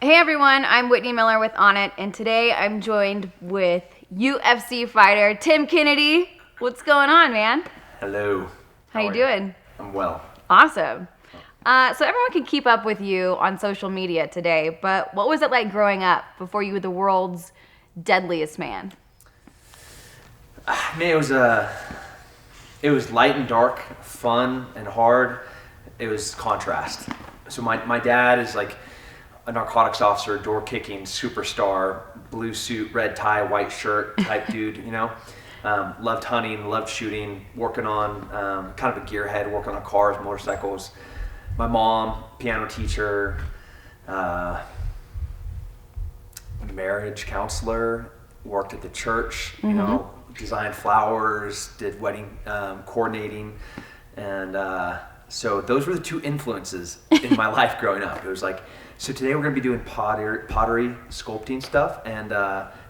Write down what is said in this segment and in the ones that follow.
Hey everyone, I'm Whitney Miller with Onnit, and today I'm joined with UFC fighter Tim Kennedy. What's going on, man? Hello. How you doing? I'm well. Awesome. So everyone can keep up with you on social media today, but what was it like growing up before you were the world's deadliest man? Man, it was light and dark, fun and hard. It was contrast. So my dad is like a narcotics officer, door kicking superstar, blue suit, red tie, white shirt type dude. Loved hunting, loved shooting, working on kind of a gearhead, working on cars, motorcycles. My mom, piano teacher, marriage counselor, worked at the church, designed flowers, did wedding coordinating. And so those were the two influences in my life growing up. It was like, so today we're going to be doing pottery sculpting stuff. And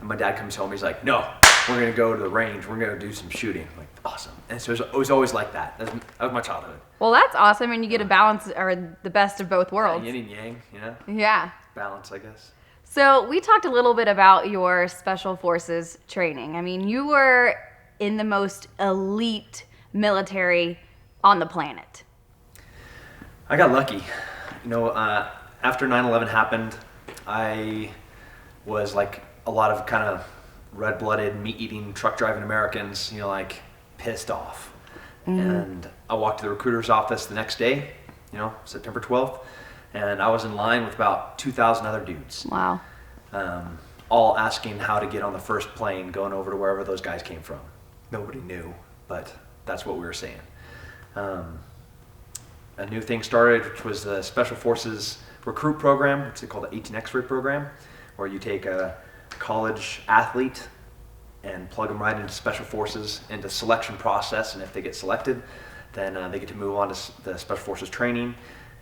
my dad comes home, he's like, no, we're going to go to the range. We're going to do some shooting. I'm like, awesome. And so it was always like that. That was my childhood. Well, that's awesome, and you get a balance, or the best of both worlds. Yin and yang, Yeah. balance, I guess. So we talked a little bit about your special forces training. I mean, you were in the most elite military on the planet. I got lucky. After 9/11 happened, I was like a lot of kind of red-blooded, meat-eating, truck-driving Americans, pissed off. And I walked to the recruiter's office the next day, September 12th, and I was in line with about 2,000 other dudes. Wow. All asking how to get on the first plane going over to wherever those guys came from. Nobody knew, but that's what we were saying. A new thing started, which was the Special Forces recruit program, which they call the 18 X-ray program, where you take a college athlete and plug them right into Special Forces, into selection process, and if they get selected, then they get to move on to the Special Forces training,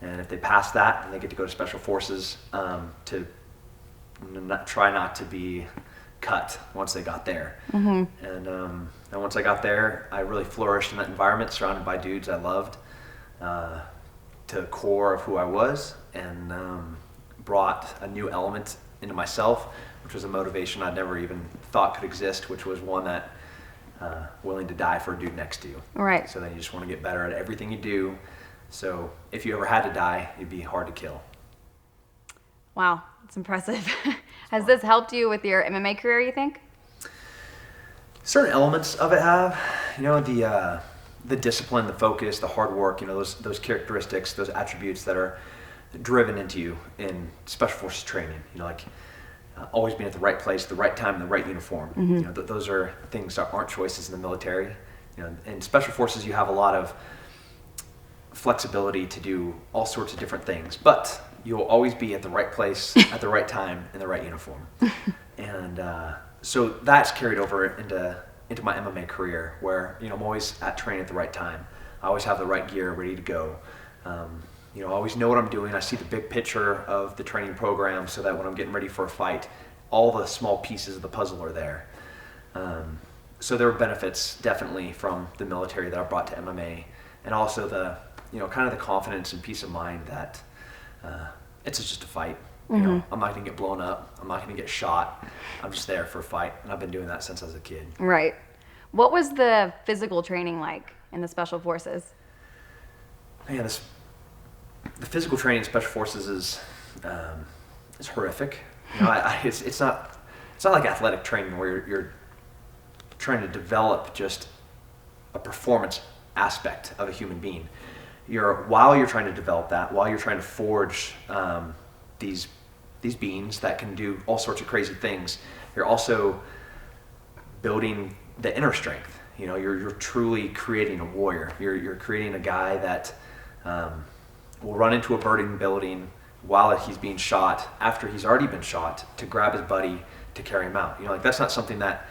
and if they pass that, then they get to go to Special Forces to try not to be cut once they got there. And once I got there, I really flourished in that environment, surrounded by dudes I loved, to the core of who I was, and brought a new element into myself, which was a motivation I'd never even thought could exist, which was one that willing to die for a dude next to you. Right. So then you just want to get better at everything you do. So if you ever had to die, you'd be hard to kill. Wow, that's impressive. Has this helped you with your MMA career, you think? Certain elements of it have, the discipline, the focus, the hard work, those characteristics, those attributes that are driven into you in Special Forces training, always being at the right place, the right time, in the right uniform. Those are things that aren't choices in the military. In Special Forces, you have a lot of flexibility to do all sorts of different things, but you'll always be at the right place, at the right time, in the right uniform. And so that's carried over into my MMA career, where I'm always at training at the right time. I always have the right gear ready to go. I always know what I'm doing. I see the big picture of the training program, so that when I'm getting ready for a fight, all the small pieces of the puzzle are there. So there were benefits definitely from the military that I brought to MMA, and also the kind of the confidence and peace of mind that it's just a fight. I'm not going to get blown up. I'm not going to get shot. I'm just there for a fight, and I've been doing that since I was a kid. Right. What was the physical training like in the Special Forces? Man, the physical training in Special Forces is horrific. It's not like athletic training where you're trying to develop just a performance aspect of a human being. While you're trying to develop that, while you're trying to forge these beings that can do all sorts of crazy things, you're also building the inner strength. You're truly creating a warrior. You're creating a guy that will run into a burning building while he's being shot, after he's already been shot, to grab his buddy to carry him out. That's not something that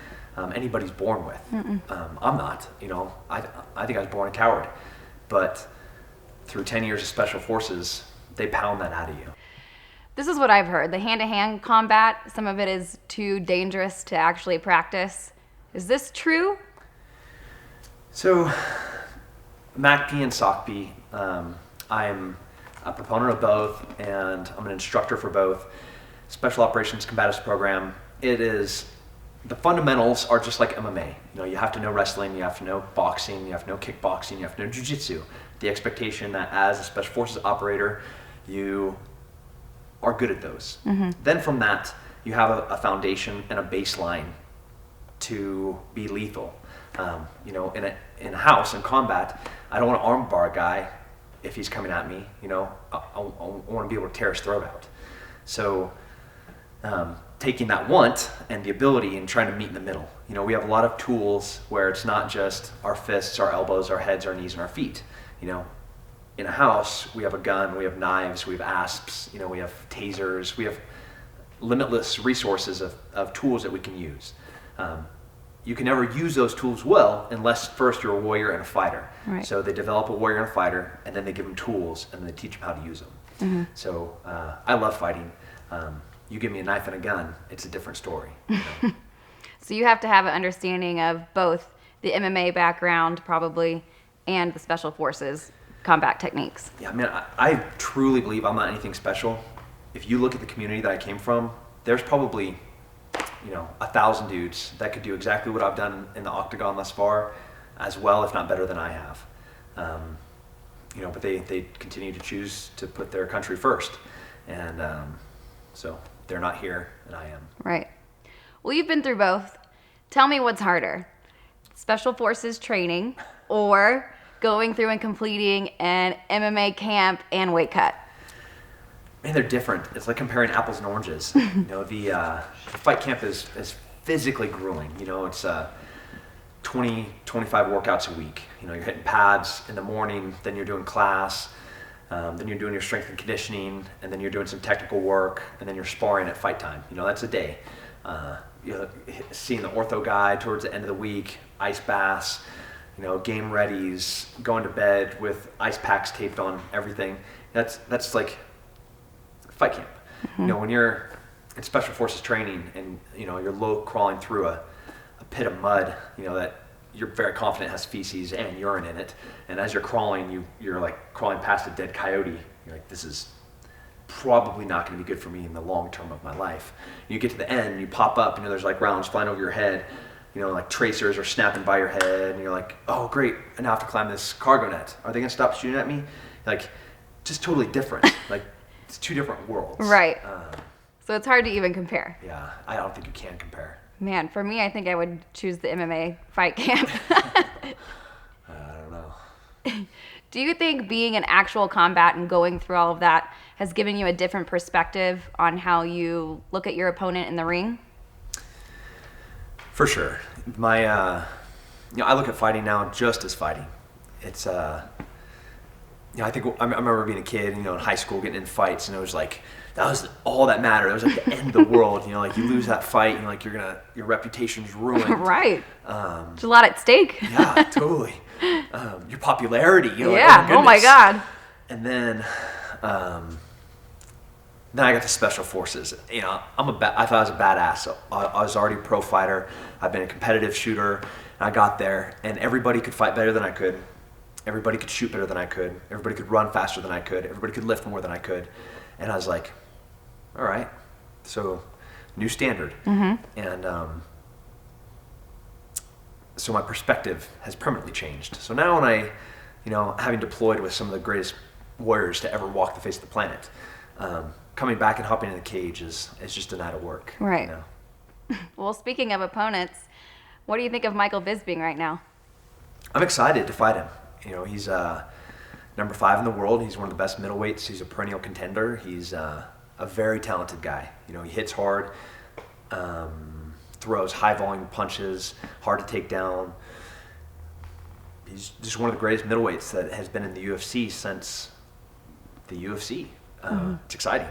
anybody's born with. I'm not. I think I was born a coward, but through 10 years of Special Forces, they pound that out of you. This is what I've heard. The hand-to-hand combat, some of it is too dangerous to actually practice. Is this true? So, MACP and SOCP, I'm a proponent of both, and I'm an instructor for both. Special Operations Combatives program, the fundamentals are just like MMA. You have to know wrestling, you have to know boxing, you have to know kickboxing, you have to know jiu-jitsu. The expectation that as a Special Forces operator, you are good at those. Then from that, you have a foundation and a baseline to be lethal. In a house, in combat, I don't want to armbar a guy if he's coming at me. I want to be able to tear his throat out. So taking that want and the ability and trying to meet in the middle. We have a lot of tools where it's not just our fists, our elbows, our heads, our knees, and our feet. In a house, we have a gun, we have knives, we have asps, we have tasers, we have limitless resources of tools that we can use. You can never use those tools well unless first you're a warrior and a fighter. Right. So they develop a warrior and a fighter, and then they give them tools, and then they teach them how to use them. So I love fighting. You give me a knife and a gun, it's a different story. So you have to have an understanding of both the MMA background probably and the Special Forces combat techniques. Yeah, I truly believe I'm not anything special. If you look at the community that I came from, there's probably 1,000 dudes that could do exactly what I've done in the octagon thus far, as well, if not better than I have. But they continue to choose to put their country first, and so they're not here, and I am. Right. Well, you've been through both. Tell me what's harder, Special Forces training or going through and completing an MMA camp and weight cut? Man, they're different. It's like comparing apples and oranges. The fight camp is physically grueling. It's 20, 25 workouts a week. You're hitting pads in the morning, then you're doing class, then you're doing your strength and conditioning, and then you're doing some technical work, and then you're sparring at fight time. That's a day. Seeing the ortho guy towards the end of the week, ice baths, game readies, going to bed with ice packs taped on everything. That's like fight camp. When you're in Special Forces training and you're low crawling through a pit of mud, that you're very confident has feces and urine in it, and as you're crawling, you're like crawling past a dead coyote. You're like, this is probably not going to be good for me in the long term of my life. You get to the end, you pop up, there's like rounds flying over your head, like tracers are snapping by your head, and you're like, oh great, I now have to climb this cargo net. Are they going to stop shooting at me? Like, just totally different. Like, it's two different worlds. Right. So it's hard to even compare. Yeah, I don't think you can compare. Man, for me, I think I would choose the MMA fight camp. I don't know. Do you think being in actual combat and going through all of that has given you a different perspective on how you look at your opponent in the ring? For sure. I look at fighting now just as fighting. It's I think I remember being a kid, in high school, getting in fights, and it was like that was all that mattered. It was like the end of the world. Like you lose that fight, and like your reputation's ruined. Right. There's a lot at stake. Yeah, totally. Your popularity. Yeah. Oh my God. And then I got the Special Forces. I thought I was a badass. So I was already a pro fighter. I've been a competitive shooter. And I got there, and everybody could fight better than I could. Everybody could shoot better than I could. Everybody could run faster than I could. Everybody could lift more than I could. And I was like, all right, so new standard. And so my perspective has permanently changed. So now when I, having deployed with some of the greatest warriors to ever walk the face of the planet, coming back and hopping in the cage is just a night of work. Right. Well, speaking of opponents, what do you think of Michael Bisping right now? I'm excited to fight him. He's number 5 in the world. He's one of the best middleweights. He's a perennial contender. He's a very talented guy. He hits hard, throws high volume punches, hard to take down. He's just one of the greatest middleweights that has been in the UFC since the UFC. It's exciting.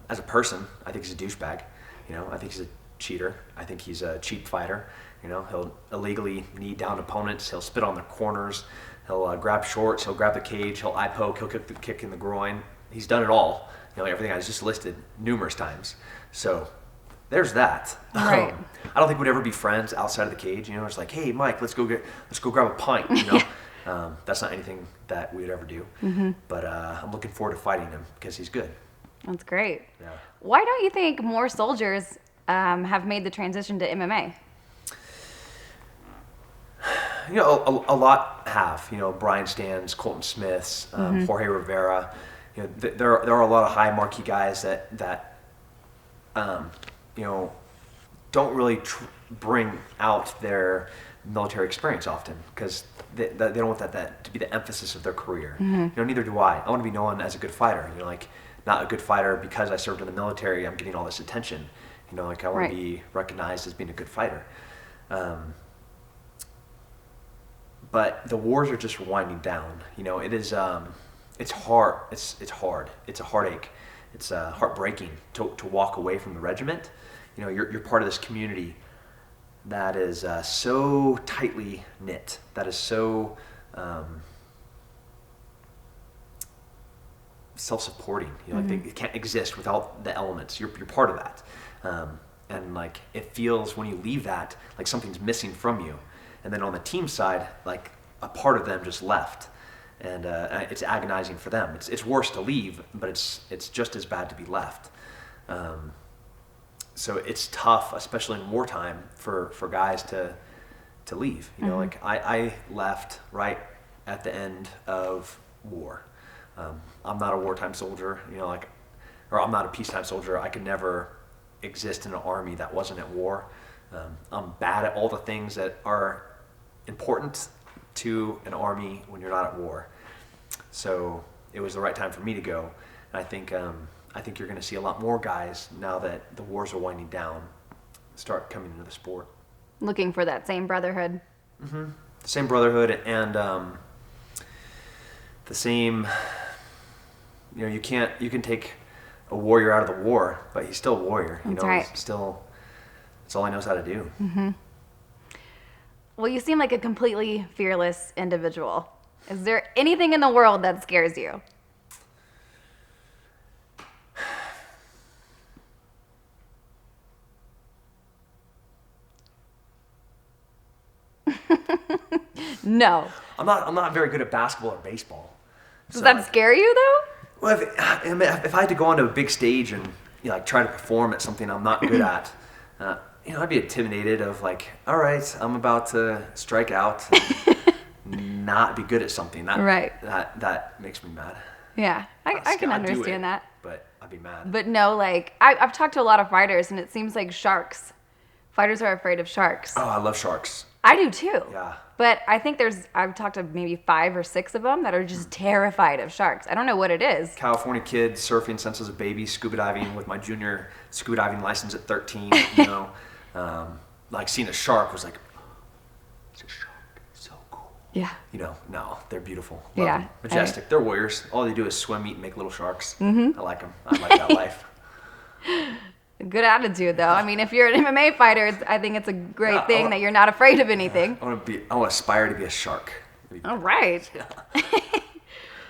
As a person, I think he's a douchebag. I think he's a cheater. I think he's a cheap fighter. He'll illegally knee down opponents. He'll spit on their corners. He'll grab shorts. He'll grab the cage. He'll eye poke. He'll kick in the groin. He's done it all. Everything I just listed numerous times. So there's that. Right. I don't think we'd ever be friends outside of the cage. It's like, hey, Mike, let's go grab a pint. That's not anything that we'd ever do. But I'm looking forward to fighting him because he's good. That's great. Yeah. Why don't you think more soldiers have made the transition to MMA? You know, a lot have. You know, Brian Stans, Colton Smiths, Jorge Rivera. You know, there are a lot of high marquee guys that you know, don't really bring out their military experience often because they don't want that to be the emphasis of their career. You know, neither do I. I want to be known as a good fighter. You know, like not a good fighter because I served in the military. I'm getting all this attention. You know, like I want to be recognized as being a good fighter. But the wars are just winding down. You know, it is. It's hard. It's hard. It's a heartache. It's heartbreaking to walk away from the regiment. You know, you're part of this community that is so tightly knit. That is so self-supporting. You know, like it can't exist without the elements. You're part of that. And like it feels when you leave that like something's missing from you. And then on the team side, like a part of them just left, and it's agonizing for them. It's worse to leave, but it's just as bad to be left. So it's tough, especially in wartime, for guys to leave. You know, like I left right at the end of war. I'm not a wartime soldier. You know, like, or I'm not a peacetime soldier. I could never exist in an army that wasn't at war. I'm bad at all the things that are important to an army when you're not at war. So it was the right time for me to go. And I think you're going to see a lot more guys now that the wars are winding down start coming into the sport. Looking for that same brotherhood. The same brotherhood and the same. You know, you can take a warrior out of the war, but he's still a warrior. You That's know, right. He's still. That's all he knows how to do. Well, you seem like a completely fearless individual. Is there anything in the world that scares you? No. I'm not very good at basketball or baseball. Does that scare you though? Well, if I had to go onto a big stage and like try to perform at something I'm not good at, I'd be intimidated of like, all right, I'm about to strike out, and not be good at something. That makes me mad. Yeah, I can understand that. But I'd be mad. But no, like I've talked to a lot of fighters, and it seems like fighters are afraid of sharks. Oh, I love sharks. I do too. Yeah. But I think I've talked to maybe 5 or 6 of them that are just terrified of sharks. I don't know what it is. California kid, surfing since I was a baby, scuba diving with my junior scuba diving license at 13, you know. Like seeing a shark was like, it's a shark, so cool. Yeah. You know, no, they're beautiful. Yeah. Them. Majestic. They're warriors. All they do is swim, eat, and make little sharks. I like them. I like that life. Good attitude, though. I mean, if you're an MMA fighter, I think it's a great thing that you're not afraid of anything. I want to aspire to be a shark. All right. Yeah.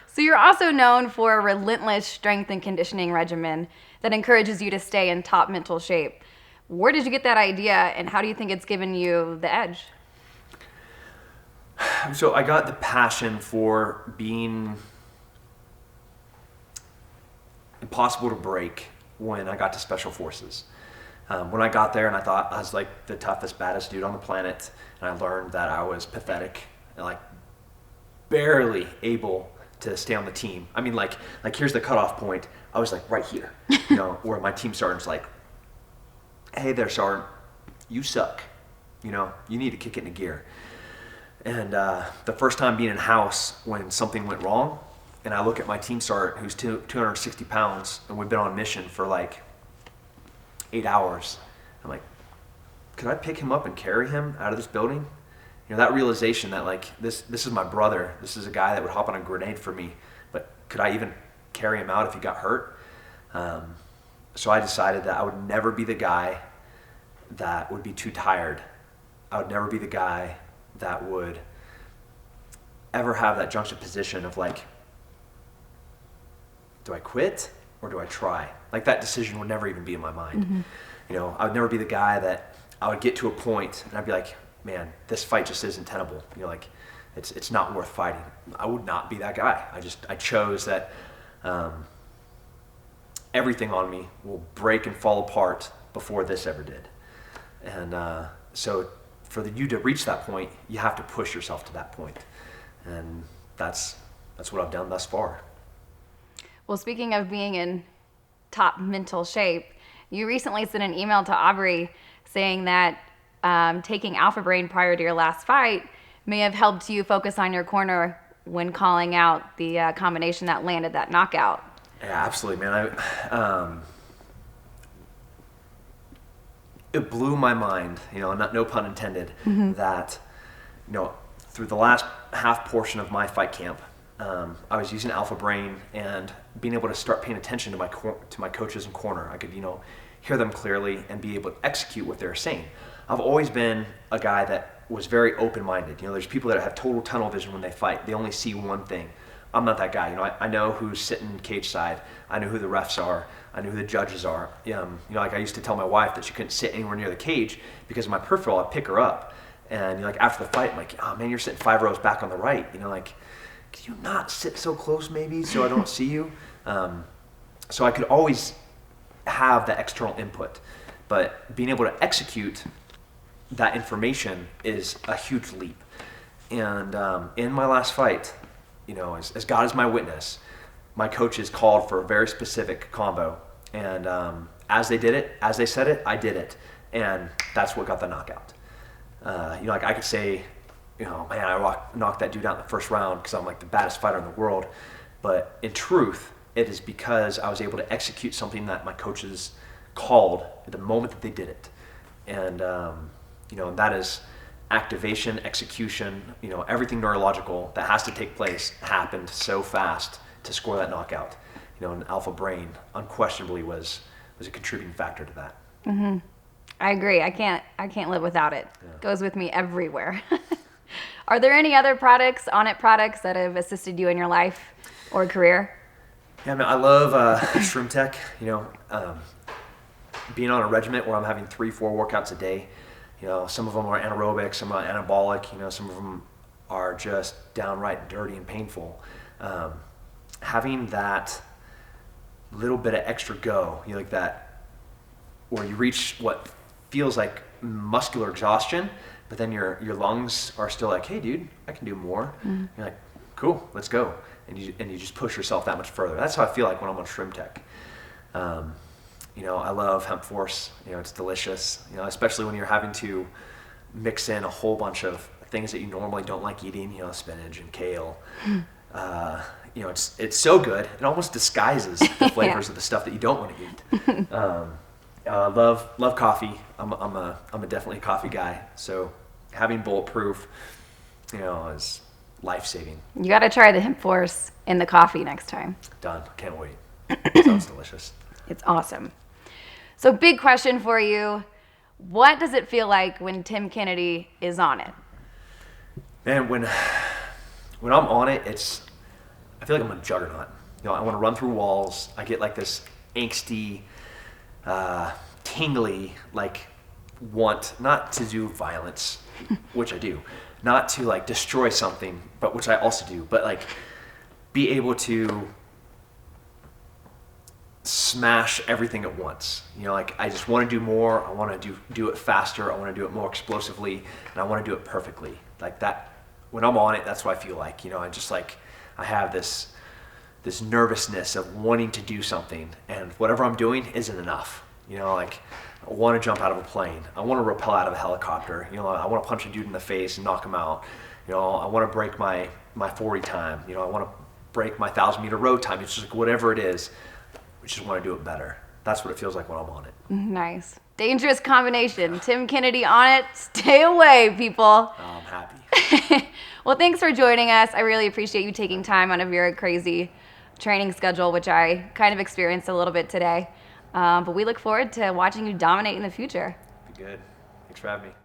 So you're also known for a relentless strength and conditioning regimen that encourages you to stay in top mental shape. Where did you get that idea, and how do you think it's given you the edge? So I got the passion for being impossible to break when I got to Special Forces. When I got there and I thought I was like the toughest, baddest dude on the planet, and I learned that I was pathetic and like barely able to stay on the team. I mean, like here's the cutoff point. I was like right here, you know, where my team sergeant's like, hey there, sergeant, you suck. You know, you need to kick it into gear. And the first time being in house when something went wrong, and I look at my team sergeant who's 260 pounds, and we've been on a mission for like 8 hours. I'm like, could I pick him up and carry him out of this building? You know, that realization that like this is my brother. This is a guy that would hop on a grenade for me, but could I even carry him out if he got hurt? So I decided that I would never be the guy that would be too tired. I would never be the guy that would ever have that juxtaposition of like, do I quit or do I try? Like that decision would never even be in my mind. You know, I would never be the guy that I would get to a point and I'd be like, man, this fight just isn't tenable. You know, like it's not worth fighting. I would not be that guy. I chose that everything on me will break and fall apart before this ever did. And so for you to reach that point, you have to push yourself to that point. And that's what I've done thus far. Well, speaking of being in top mental shape, you recently sent an email to Aubrey saying that taking Alpha Brain prior to your last fight may have helped you focus on your corner when calling out the combination that landed that knockout. Yeah, absolutely, man. It blew my mind, no pun intended, that, through the last half portion of my fight camp, I was using Alpha Brain and being able to start paying attention to my coaches in corner. I could, hear them clearly and be able to execute what they're saying. I've always been a guy that was very open-minded. There's people that have total tunnel vision when they fight. They only see one thing. I'm not that guy. I know who's sitting cage side. I know who the refs are. I know who the judges are. Like I used to tell my wife that she couldn't sit anywhere near the cage because of my peripheral. I'd pick her up, and like after the fight, I'm like, oh man, you're sitting 5 rows back on the right. Could you not sit so close maybe so I don't see you? So I could always have that external input, but being able to execute that information is a huge leap. And in my last fight, as God is my witness, my coaches called for a very specific combo, and as they did it, as they said it, I did it, and that's what got the knockout. Like I could say, man, I knocked that dude out in the first round because I'm like the baddest fighter in the world, but in truth, it is because I was able to execute something that my coaches called at the moment that they did it, and that is activation, execution, everything neurological that has to take place happened so fast to score that knockout. And Alpha Brain unquestionably was a contributing factor to that. Mm-hmm. I agree. I can't live without it. Yeah. Goes with me everywhere. Are there any other products, Onnit products, that have assisted you in your life or career? Yeah, man, I love Shroom Tech. Being on a regiment where I'm having 3-4 workouts a day. Some of them are anaerobic, some are anabolic. Some of them are just downright dirty and painful. Having that little bit of extra go, like that, where you reach what feels like muscular exhaustion, but then your lungs are still like, hey, dude, I can do more. Mm-hmm. You're like, cool, let's go, and you just push yourself that much further. That's how I feel like when I'm on Shroom Tech. I love Hemp Force. It's delicious. Especially when you're having to mix in a whole bunch of things that you normally don't like eating. Spinach and kale. It's so good. It almost disguises the flavors of the stuff that you don't want to eat. Love coffee. I'm a definitely a coffee guy. So having Bulletproof, is life-saving. You got to try the Hemp Force in the coffee next time. Done. Can't wait. It sounds delicious. It's awesome. So big question for you. What does it feel like when Tim Kennedy is on it? Man, when I'm on it, I feel like I'm a juggernaut. I want to run through walls. I get like this angsty, tingly, want not to do violence, which I do, not to destroy something, but which I also do, but be able to smash everything at once. I just want to do more. I want to do it faster. I want to do it more explosively, and I want to do it perfectly. That when I'm on it, that's what I feel like. I have this nervousness of wanting to do something, and whatever I'm doing isn't enough. I want to jump out of a plane. I want to rappel out of a helicopter. I want to punch a dude in the face and knock him out. I want to break my 40 time. I want to break my 1,000-meter road time. It's just whatever it is. We just want to do it better. That's what it feels like when I'm on it. Nice. Dangerous combination. Tim Kennedy on it. Stay away, people. I'm happy. Well, thanks for joining us. I really appreciate you taking time out of your crazy training schedule, which I kind of experienced a little bit today. But we look forward to watching you dominate in the future. Be good. Thanks for having me.